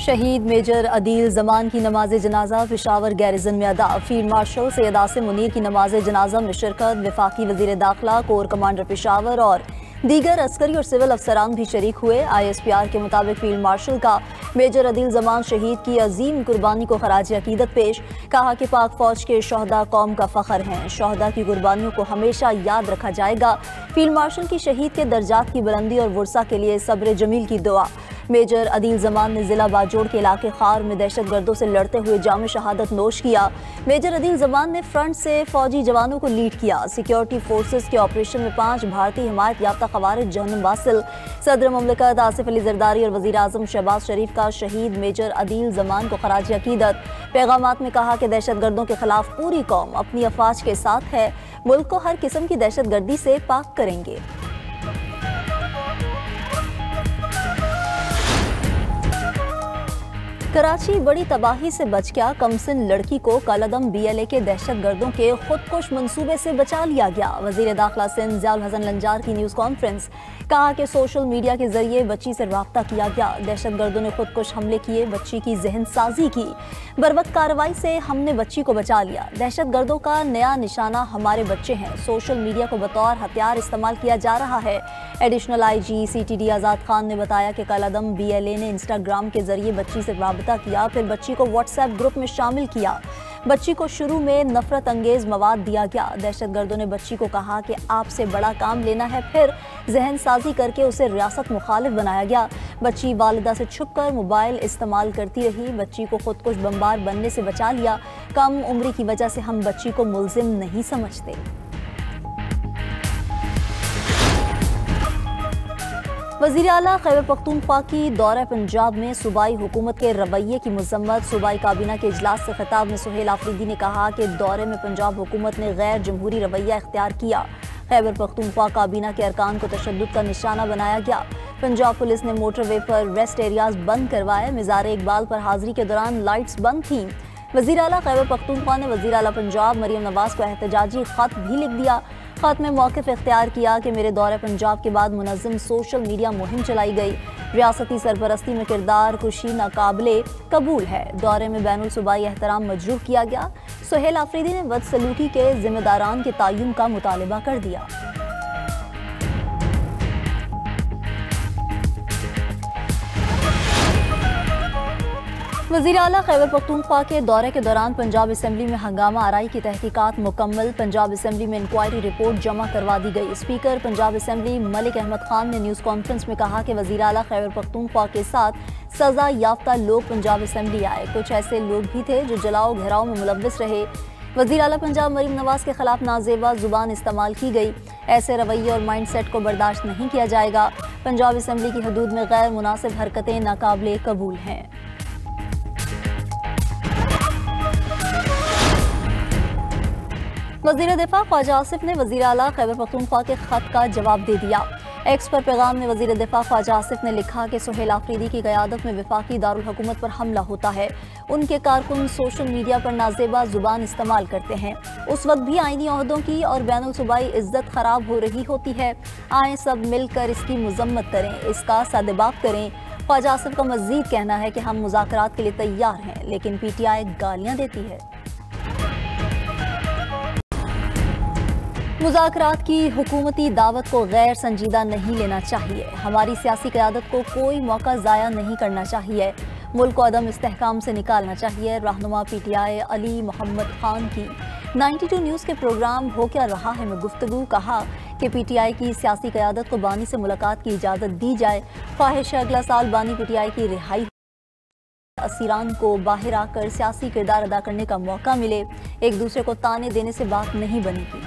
शहीद मेजर अदील जमान की नमाज जनाजा पेशावर गैरिजन में अदा। फील्ड मार्शल सैयद आसिम मुनीर की नमाज जनाजा में शिरकत। वफाकी वजीर दाखिला, कोर कमांडर पेशावर और दीगर अस्करी और सिविल अफसरान भी शरीक हुए। ISPR के मुताबिक फील्ड मार्शल का मेजर अदील जमान शहीद की अजीम कुर्बानी को खराज अकीदत पेश। कहा कि पाक फौज के शहदा कौम का फख्र हैं। शहदा की कुर्बानियों को हमेशा याद रखा जाएगा। फील्ड मार्शल की शहीद के दर्जात की बुलंदी और वर्सा के लिए सब्र जमील की दुआ। मेजर अदील जमान ने जिला बाजोड़ के इलाके खार में दहशत गर्दों से लड़ते हुए जाम शहादत नोश किया। मेजर अदील जमान ने फ्रंट से फौजी जवानों को लीड किया। सिक्योरिटी फोर्सेस के ऑपरेशन में 5 भारतीय हिमायत याफ्ता खवारिज जहन्नुम वासिल। सदर मुमलिकत आसिफ अली जरदारी और वजीर आजम शहबाज शरीफ का शहीद मेजर अदील जमान को खराज अकीदत। पैगामात में कहा कि दहशत गर्दों के खिलाफ पूरी कौम अपनी अफवाज के साथ है। मुल्क को हर किस्म की दहशत गर्दी से पाक करेंगे। कराची बड़ी तबाही से बच गया। कमसिन लड़की को कलदम BLA के दहशत गर्दों के खुदकुश मंसूबे से बचा लिया गया। वजीर दाखिला सिंध ज़ियाउल हसन लंजार की न्यूज़ कॉन्फ्रेंस। कहा कि सोशल मीडिया के जरिए बच्ची से राब्ता किया गया। दहशत गर्दों ने खुदकुश हमले किए, बच्ची की जहन साजी की। बरवक्त कार्रवाई से हमने बच्ची को बचा लिया। दहशत गर्दों का नया निशाना हमारे बच्चे हैं। सोशल मीडिया को बतौर हथियार इस्तेमाल किया जा रहा है। एडिशनल IG CTD आज़ाद खान ने बताया कि कलदम BLA ने इंस्टाग्राम के जरिए बच्ची से राब्ता किया, फिर बच्ची को व्हाट्सएप ग्रुप में शामिल किया। बच्ची को शुरू में नफरत अंगेज मवाद दिया गया। दहशत गर्दों ने बच्ची को कहा कि आपसे बड़ा काम लेना है, फिर जहन साजी करके उसे रियासत मुखालिफ बनाया गया। बच्ची वालिदा से छुपकर मोबाइल इस्तेमाल करती रही। बच्ची को खुदकुश बमबार बनने से बचा लिया। कम उम्री की वजह से हम बच्ची को मुल्जिम नहीं समझते। वज़ीर आला खैबर पख्तूनख्वा की दौरा पंजाब में सूबाई हुकूमत के रवैये की मजम्मत। सूबाई काबीना के इजलास से खिताब में सुहेल आफरीदी ने कहा कि दौरे में पंजाब हुकूमत ने गैर जमहूरी रवैया इख्तियार किया। खैबर पख्तूनख्वा काबीना के अरकान को तशद्दुद का निशाना बनाया गया। पंजाब पुलिस ने मोटरवे पर रेस्ट एरियाज बंद करवाए। मिज़ार इकबाल पर हाजिरी के दौरान लाइट्स बंद थीं। वज़ीर आला खैबर पख्तूनख्वा ने वज़ीर आला पंजाब मरियम नवाज को एहतजाजी खत भी लिख दिया। खत में मौक़िफ़ इख्तियार किया कि मेरे दौरे पंजाब के बाद मुनज़्ज़म सोशल मीडिया मुहिम चलाई गई। रियासती सरपरस्ती में किरदार कुशी नाकाबिले कबूल है। दौरे में बैनुल सूबाई एहतराम मजरूह किया गया। सुहेल आफरीदी ने बदसलूकी के जिम्मेदारान के तय्युन का मुतालबा कर दिया। वज़ीर आला खैबर पख्तूनख्वा के दौरे के दौरान पंजाब असेंबली में हंगामा आराई की तहकीकात मुकम्मल। पंजाब असेंबली में इंक्वायरी रिपोर्ट जमा करवा दी गई। स्पीकर पंजाब असेंबली मलिक अहमद खान ने न्यूज़ कॉन्फ्रेंस में कहा कि वज़ीर आला खैबर पख्तूनख्वा के साथ सजा याफ्ता लोग पंजाब असेंबली आए। कुछ ऐसे लोग भी थे जो जलाओ घेराव में मुलव्वस रहे। वज़ीर आला पंजाब मरीम नवाज के खिलाफ नाजेबा जुबान इस्तेमाल की गई। ऐसे रवैये और माइंड सेट को बर्दाश्त नहीं किया जाएगा। पंजाब असेंबली की हदूद में गैर मुनासिब हरकतें नाकाबिले कबूल हैं। वज़ीर दिफा ख्वाजा आसिफ ने वज़ीर आला खैबर पख्तूनख्वा के खत का जवाब दे दिया। एक्स पर पैगाम में वज़ीर दिफा ख्वाजा आसिफ ने लिखा कि सुहेल आफरीदी की क़यादत में वफाकी दारुल हुकूमत पर हमला होता है। उनके कारकुन सोशल मीडिया पर नाजेबा जुबान इस्तेमाल करते हैं। उस वक्त भी आईनी ओहदों की और बैनुल सूबाई इज्जत खराब हो रही होती है। आए सब मिलकर इसकी मजम्मत करें, इसका सदबाब करें। ख्वाजा आसिफ का मज़ीद कहना है कि हम मुज़ाकरात के लिए तैयार हैं, लेकिन PTI गालियाँ देती है। मुज़ाकरात की हुकूमती दावत को गैर संजीदा नहीं लेना चाहिए। हमारी सियासी क़यादत को कोई मौका ज़ाया नहीं करना चाहिए। मुल्क को अदम इस्तेहकाम से निकालना चाहिए। रहनुमा PTI अली मोहम्मद खान की 92 न्यूज़ के प्रोग्राम हो क्या रहा है में गुफ्तगू कहा कि PTI की सियासी क़यादत को बानी से मुलाकात की इजाज़त दी जाए। ख्वाहिश है अगला साल बानी PTI की रिहाई, असीरान को बाहर आकर सियासी किरदार अदा करने का मौका मिले। एक दूसरे को ताने देने से बात नहीं बनेगी।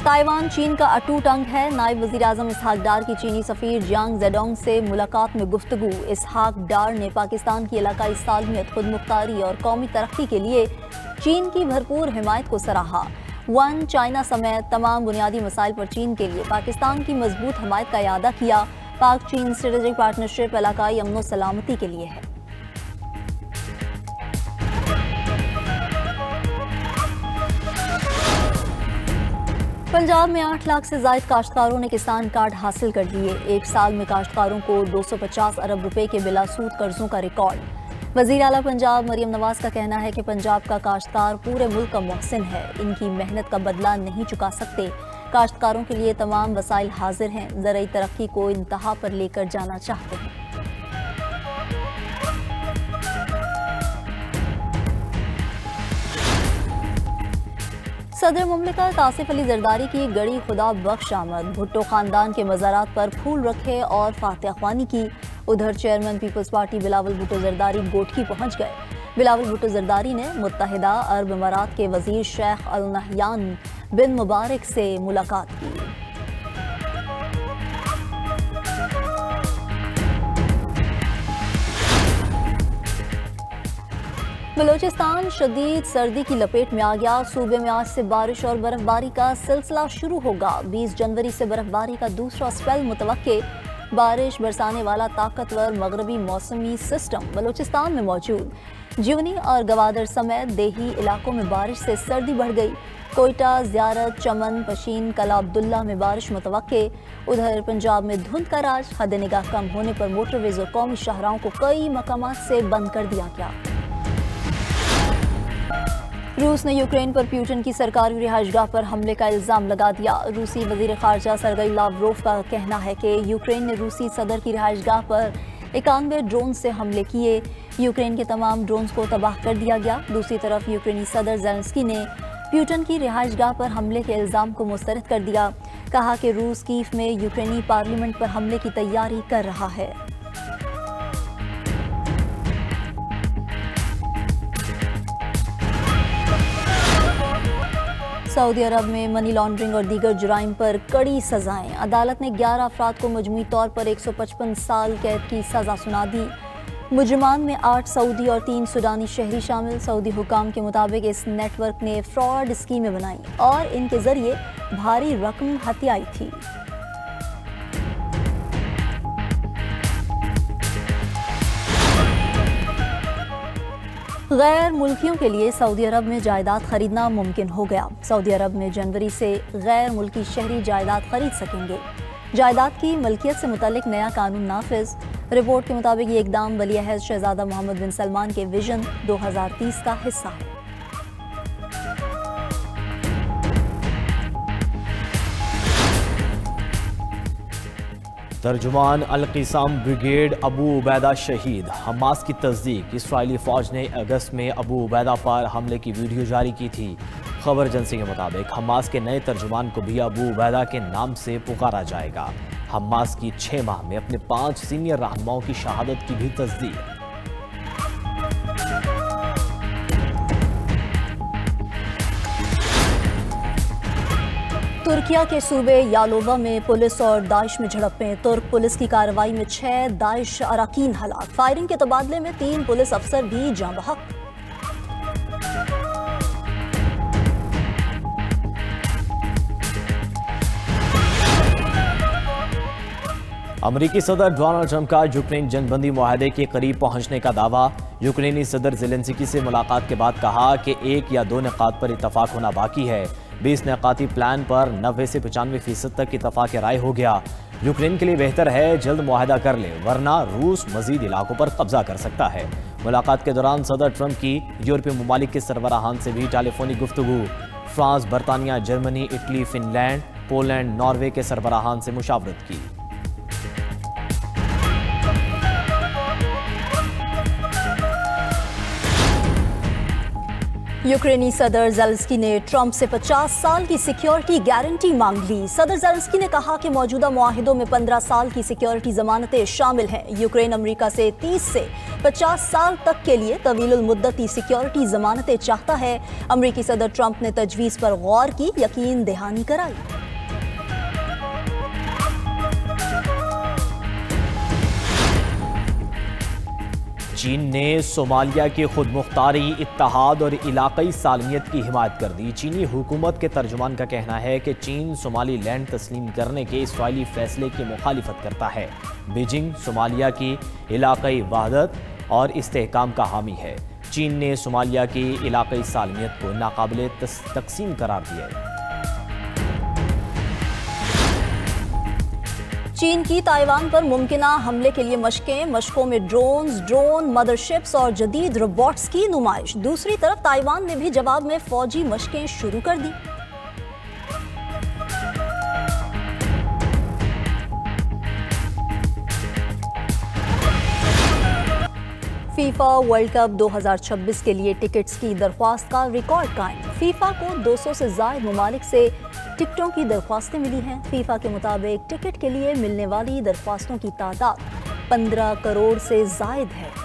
ताइवान चीन का अटूट अंग है। नायब वज़ीर आज़म इसहाक डार की चीनी सफ़ीर जियांग ज़ेडोंग से मुलाकात में गुफ्तगू। इसहाक डार ने पाकिस्तान की इलाकाई सालमियत, खुद मुख्तारी और कौमी तरक्की के लिए चीन की भरपूर हिमायत को सराहा। वन चाइना समेत तमाम बुनियादी मसाइल पर चीन के लिए पाकिस्तान की मजबूत हमायत का इयादा किया। पाक चीन स्ट्रेटेजिक पार्टनरशिप इलाकाई अमन सलामती के लिए है। पंजाब में 8 लाख से ज्यादा काश्तकारों ने किसान कार्ड हासिल कर लिए। एक साल में काश्तकारों को 250 अरब रुपए के बिला सूद कर्जों का रिकॉर्ड। वजीर आला पंजाब मरियम नवाज का कहना है कि पंजाब का काश्तकार पूरे मुल्क का मोहसिन है, इनकी मेहनत का बदला नहीं चुका सकते। काश्तकारों के लिए तमाम वसाइल हाजिर हैं, ज़रूरी तरक्की को इंतहा पर लेकर जाना चाहते हैं। सदर मुमलिकत आसिफ अली जरदारी की गड़ी खुदा बख्श आमद। भुट्टो खानदान के मज़ारात पर फूल रखे और फातिहा ख्वानी की। उधर chairman People's Party Bilawal Bhutto Zardari Ghotki पहुंच गए। बिलावल भुट्टो जरदारी ने मुत्तहिदा अरब अमारात के वजीर शेख अल नहयान बिन मुबारक से मुलाकात की। बलोचिस्तान शदीद सर्दी की लपेट में आ गया। सूबे में आज से बारिश और बर्फबारी का सिलसिला शुरू होगा। 20 जनवरी से बर्फबारी का दूसरा स्पेल मुतवक्के। बारिश बरसाने वाला ताकतवर मगरबी मौसमी सिस्टम बलोचिस्तान में मौजूद। जीवनी और गवादर समेत देही इलाकों में बारिश से सर्दी बढ़ गई। कोयटा, ज़ियारत, चमन, पशीन, कला अब्दुल्ला में बारिश मुतवक्के। उधर पंजाब में धुंध का राज। हद निगाह कम होने पर मोटरवेज और कौमी शाहराहों को कई मकामात से बंद कर दिया गया। रूस ने यूक्रेन पर प्यूटन की सरकारी रिहाइशगाह पर हमले का इल्ज़ाम लगा दिया। रूसी वज़ीर ख़ारजा सरगई लावरोव का कहना है कि यूक्रेन ने रूसी सदर की रिहाइशगाह पर 91 ड्रोन से हमले किए। यूक्रेन के तमाम ड्रोन्स को तबाह कर दिया गया। दूसरी तरफ यूक्रेनी सदर ज़ेलेंस्की ने प्यूटन की रिहाइशगाह पर हमले के इल्ज़ाम को मुस्तरद कर दिया। कहा कि रूस कीव में यूक्रेनी पार्लियामेंट पर हमले की तैयारी कर रहा है। सऊदी अरब में मनी लॉन्ड्रिंग और दीगर जुराइम पर कड़ी सजाएं। अदालत ने 11 अफराद को मजमूई तौर पर 155 साल कैद की सजा सुना दी। मुजरिमान में 8 सऊदी और 3 सूडानी शहरी शामिल। सऊदी हुकाम के मुताबिक इस नेटवर्क ने फ्रॉड स्कीमें बनाई और इनके जरिए भारी रकम हथियाई थी। गैर मुल्कियों के लिए सऊदी अरब में जायदाद खरीदना मुमकिन हो गया। सऊदी अरब में जनवरी से गैर मुल्की शहरी जायदाद खरीद सकेंगे। जायदाद की मलकियत से मुतालिक नया कानून नाफिज। रिपोर्ट के मुताबिक ये इकदाम वली-ए-अहद शहजादा मोहम्मद बिन सलमान के विजन 2030 का हिस्सा है। तर्जुमान अल-क़िसाम ब्रिगेड अबू उबैदा शहीद। हमास की तस्दीक। इस्राएली फ़ौज ने अगस्त में अबू उबैदा पर हमले की वीडियो जारी की थी। खबर एजेंसी के मुताबिक हमास के नए तर्जुमान को भी अबू उबैदा के नाम से पुकारा जाएगा। हमास की 6 माह में अपने 5 सीनियर रहनुमाओं की शहादत की भी तस्दीक। तुर्किया के सूबे यालोवा में पुलिस और दाइश में झड़पें। तुर्क पुलिस की कार्रवाई में 6 दाइश अराकीन हलाक। फायरिंग के तबादले में 3 पुलिस अफसर भी जाँ बहक। अमरीकी सदर डोनाल्ड ट्रंप का यूक्रेन जंगबंदी मुआहदे के करीब पहुंचने का दावा। यूक्रेनी सदर ज़ेलेंस्की से मुलाकात के बाद कहा कि 1 या 2 निकात पर इतफाक होना बाकी है। 20 निकाती प्लान पर 90 से 95% तक इतफाक राय हो गया। यूक्रेन के लिए बेहतर है जल्द मुआहदा कर ले, वरना रूस मजीद इलाकों पर कब्जा कर सकता है। मुलाकात के दौरान सदर ट्रंप की यूरोपीय ममालिक के सरबराहान से भी टेलीफोनिक गुफ्तगू। फ्रांस, बरतानिया, Germany, Italy, Finland, Poland, Norway के सरबराहान से मुशावरत की। यूक्रेनी सदर ज़ेलेंस्की ने ट्रंप से 50 साल की सिक्योरिटी गारंटी मांग ली। सदर ज़ेलेंस्की ने कहा कि मौजूदा मुआहिदों में 15 साल की सिक्योरिटी जमानतें शामिल हैं। यूक्रेन अमेरिका से 30 से 50 साल तक के लिए तवीलुल मुद्दती सिक्योरिटी जमानतें चाहता है। अमेरिकी सदर ट्रंप ने तजवीज़ पर गौर की, यकीन दहानी कराई। चीन ने सोमालिया की खुदमुख्तारी, इत्तेहाद और इलाकई सालमियत की हिमायत कर दी। चीनी हुकूमत के तर्जुमान का कहना है कि चीन सोमाली लैंड तस्लीम करने के इस्राइली फैसले की मुखालिफत करता है। बीजिंग सोमालिया की इलाकई वहदत और इस्तेहकाम का हामी है। चीन ने सोमालिया की इलाकई सालमियत को नाकाबिले तकसीम करार दिया है। चीन की ताइवान पर मुमकिना हमले के लिए मशकों में ड्रोन मदरशिप्स और जदीद रोबोट्स की नुमाइश। दूसरी तरफ ताइवान ने भी जवाब में फौजी मशकें शुरू कर दी। फीफा वर्ल्ड कप 2026 के लिए टिकट्स की दरख्वास्त का रिकॉर्ड कायम। फीफा को 200 से ज़ायद ममालिक से टिकटों की दरख्वास्तें मिली हैं। फीफा के मुताबिक टिकट के लिए मिलने वाली दरख्वास्तों की तादाद 15 करोड़ से ज़ायद है।